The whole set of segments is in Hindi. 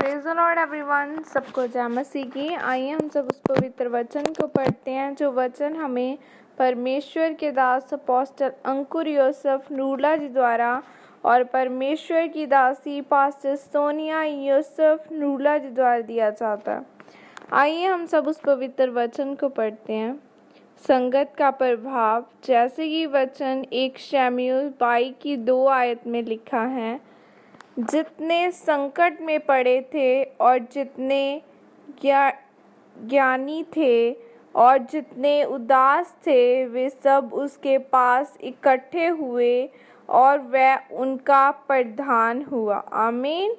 Praise the Lord everyone. सबको जय मसीह की। आइए हम सब उस पवित्र वचन को पढ़ते हैं जो वचन हमें परमेश्वर के दास अपोस्टल अंकुर योसेफ नूरला जी द्वारा और परमेश्वर की दासी पास्टर सोनिया योसेफ नूरला जी द्वारा दिया जाता है। आइए हम सब उस पवित्र वचन को पढ़ते हैं। संगत का प्रभाव, जैसे कि वचन 1 शमूएल 22 की 2 आयत में लिखा है, जितने संकट में पड़े थे और जितने ज्ञानी थे और जितने उदास थे, वे सब उसके पास इकट्ठे हुए और वह उनका प्रधान हुआ। आमीन।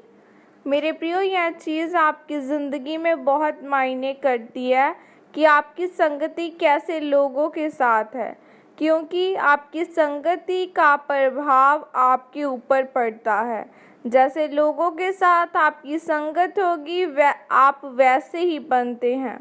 मेरे प्रियो, यह चीज़ आपकी ज़िंदगी में बहुत मायने करती है कि आपकी संगति कैसे लोगों के साथ है, क्योंकि आपकी संगति का प्रभाव आपके ऊपर पड़ता है। जैसे लोगों के साथ आपकी संगत होगी आप वैसे ही बनते हैं।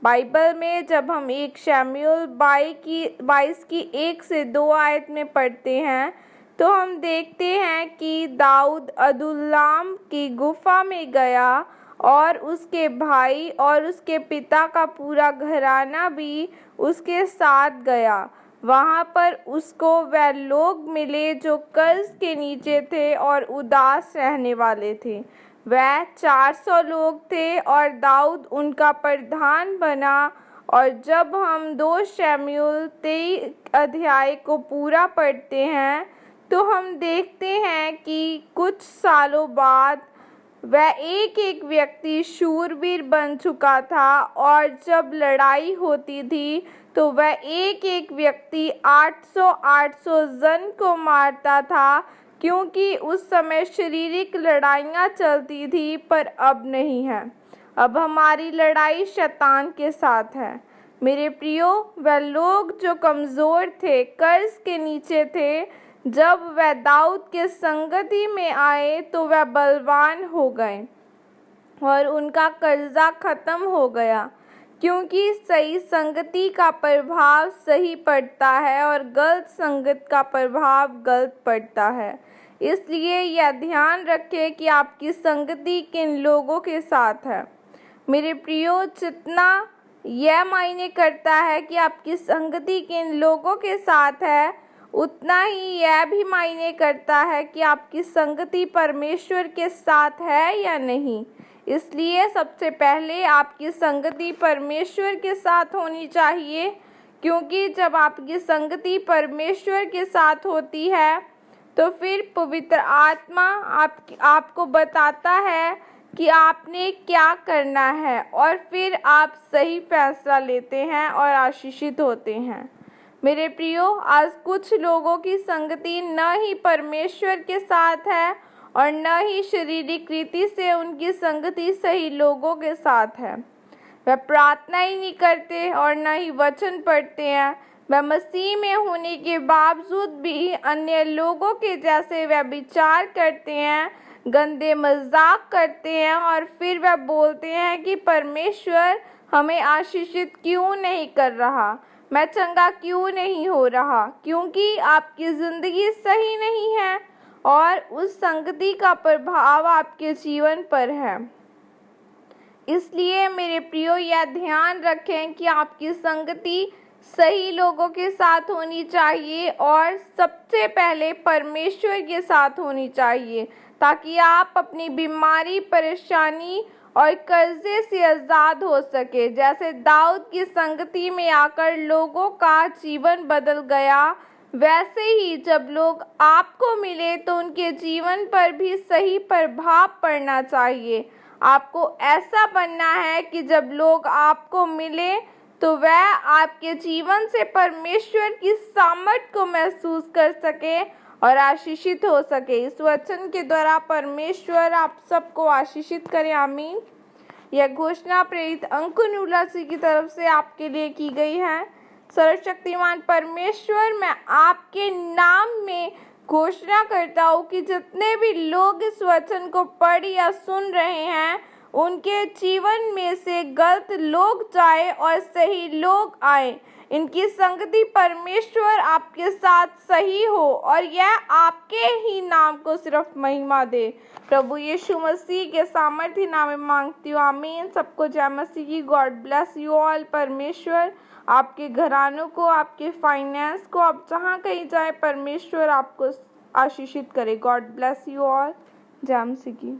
बाइबल में जब हम 1 शमूएल 22 की 1 से 2 आयत में पढ़ते हैं तो हम देखते हैं कि दाऊद अदुल्लाम की गुफा में गया और उसके भाई और उसके पिता का पूरा घराना भी उसके साथ गया। वहाँ पर उसको वह लोग मिले जो कर्ज के नीचे थे और उदास रहने वाले थे। वह 400 लोग थे और दाऊद उनका प्रधान बना। और जब हम 2 शमूएल 23 अध्याय को पूरा पढ़ते हैं तो हम देखते हैं कि कुछ सालों बाद वह एक व्यक्ति शूरवीर बन चुका था और जब लड़ाई होती थी तो वह एक व्यक्ति 800 जन को मारता था, क्योंकि उस समय शारीरिक लड़ाइयाँ चलती थी, पर अब नहीं है। अब हमारी लड़ाई शैतान के साथ है। मेरे प्रियो, वह लोग जो कमज़ोर थे, कर्ज के नीचे थे, जब वह दाऊद के संगति में आए तो वह बलवान हो गए और उनका कर्जा खत्म हो गया, क्योंकि सही संगति का प्रभाव सही पड़ता है और गलत संगत का प्रभाव गलत पड़ता है। इसलिए यह ध्यान रखें कि आपकी संगति किन लोगों के साथ है। मेरे प्रियो, जितना यह मायने करता है कि आपकी संगति किन लोगों के साथ है, उतना ही यह भी मायने करता है कि आपकी संगति परमेश्वर के साथ है या नहीं। इसलिए सबसे पहले आपकी संगति परमेश्वर के साथ होनी चाहिए, क्योंकि जब आपकी संगति परमेश्वर के साथ होती है तो फिर पवित्र आत्मा आपको बताता है कि आपने क्या करना है और फिर आप सही फैसला लेते हैं और आशीषित होते हैं। मेरे प्रियो, आज कुछ लोगों की संगति न ही परमेश्वर के साथ है और न ही शारीरिक रीति से उनकी संगति सही लोगों के साथ है। वह प्रार्थना ही नहीं करते और न ही वचन पढ़ते हैं। वह मसीह में होने के बावजूद भी अन्य लोगों के जैसे वह विचार करते हैं, गंदे मजाक करते हैं और फिर वह बोलते हैं कि परमेश्वर हमें आशीषित क्यों नहीं कर रहा, मैं चंगा क्यों नहीं हो रहा, क्योंकि आपकी ज़िंदगी सही नहीं है और उस संगति का प्रभाव आपके जीवन पर है। इसलिए मेरे प्रियो, यह ध्यान रखें कि आपकी संगति सही लोगों के साथ होनी चाहिए और सबसे पहले परमेश्वर के साथ होनी चाहिए, ताकि आप अपनी बीमारी, परेशानी और कर्जे से आज़ाद हो सके। जैसे दाऊद की संगति में आकर लोगों का जीवन बदल गया, वैसे ही जब लोग आपको मिले तो उनके जीवन पर भी सही प्रभाव पड़ना चाहिए। आपको ऐसा बनना है कि जब लोग आपको मिले तो वह आपके जीवन से परमेश्वर की सामर्थ को महसूस कर सके और आशीषित हो सके। इस वचन के द्वारा परमेश्वर आप सबको आशीषित करे। आमीन। यह घोषणा प्रेरित अंकुर नूरला जी की तरफ से आपके लिए की गई है। सर्वशक्तिमान परमेश्वर, मैं आपके नाम में घोषणा करता हूँ कि जितने भी लोग इस वचन को पढ़ या सुन रहे हैं, उनके जीवन में से गलत लोग जाए और सही लोग आए। इनकी संगति परमेश्वर आपके साथ सही हो और यह आपके ही नाम को सिर्फ महिमा दे। प्रभु यीशु मसीह के सामर्थ्य नाम में मांगती हूँ, आमीन। सबको जय मसीह की। God bless you all. परमेश्वर आपके घरानों को, आपके फाइनेंस को, आप जहाँ कहीं जाए परमेश्वर आपको आशीषित करे। God bless you all. जय मसीह की।